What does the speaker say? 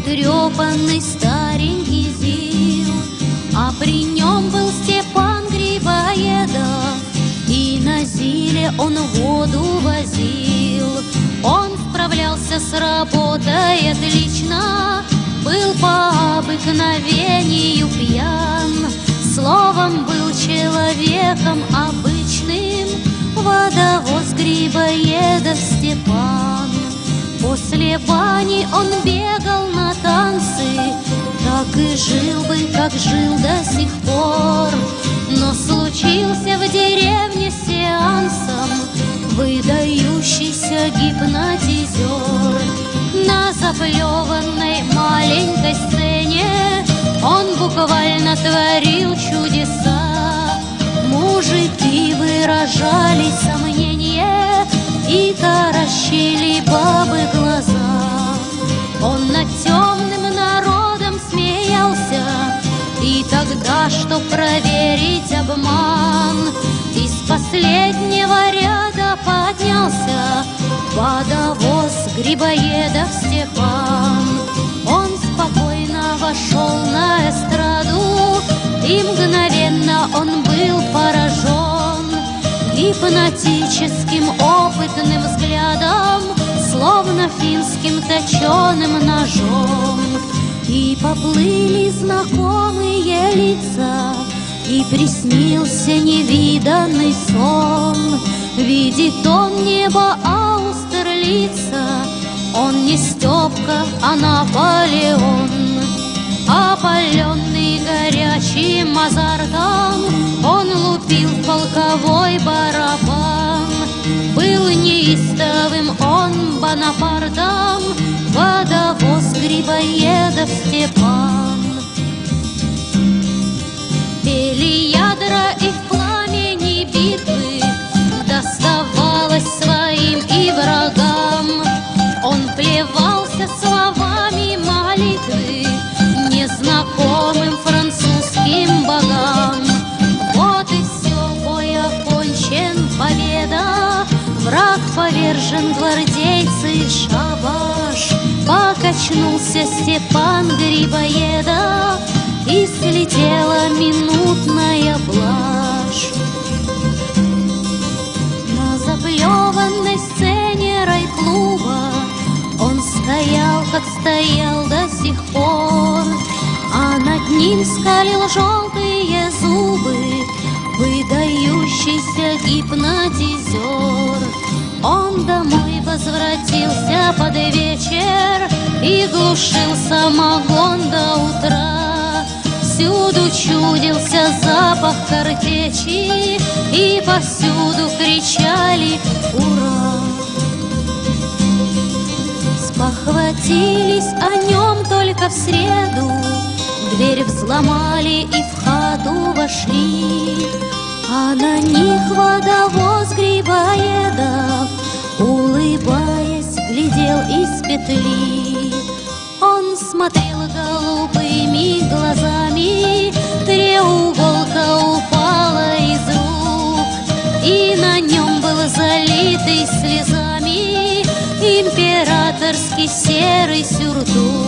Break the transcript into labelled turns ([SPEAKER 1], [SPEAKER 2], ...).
[SPEAKER 1] потрепанный старенький зил, а при нем был Степан Грибоедов, и на зиле он воду возил. Он справлялся с работой отлично, был по обыкновению пьян, словом, был человеком обычным, водовоз Грибоедов Степан. После бани он бегал на танцы, так и жил бы, как жил до сих пор. Но случился в деревне с сеансом выдающийся гипнотизер. На заплеванной маленькой сцене он буквально творил чудеса. Мужики выражали сомнение и таращили бабы глаза. Он над темным народом смеялся, и тогда, чтоб проверить обман, из последнего ряда поднялся водовоз Грибоедов Степан. Он спокойно вошел на эстраду, и мгновенно он был поражен гипнотическим опытным взглядом, словно финским точеным ножом. И поплыли знакомые лица, и приснился невиданный сон. Видит он небо Аустерлица, он не Степка, а Наполеон. Опаленный горячим азартом, он лупил полковой барабан. Был неистовым он Бонапартом, водовоз Грибоедов Степан. Пели ядра и в пламени битвы доставалось своим и врагам. Он плевался словами молитвы незнакомым французским богам. Вот и все, бой окончен, победа, враг повержен, гвардейцы шабаш. Покачнулся Степан Грибоедов, и слетела минутная блажь. На заплеванной сцене райклуба он стоял, как стоял до сих пор, а над ним скалил желтые зубы выдающийся гипнотизер. Он домой возвратился под вечер и глушил самогон до утра. Всюду чудился запах картечи, и повсюду кричали «Ура!». Спохватились о нем только в среду, дверь взломали и в хату вошли, а на них водовоз Грибоедов, улыбаясь, глядел из петли. Он смотрел голубыми глазами, треуголка упала из рук, и на нем был залитый слезами императорский серый сюртук.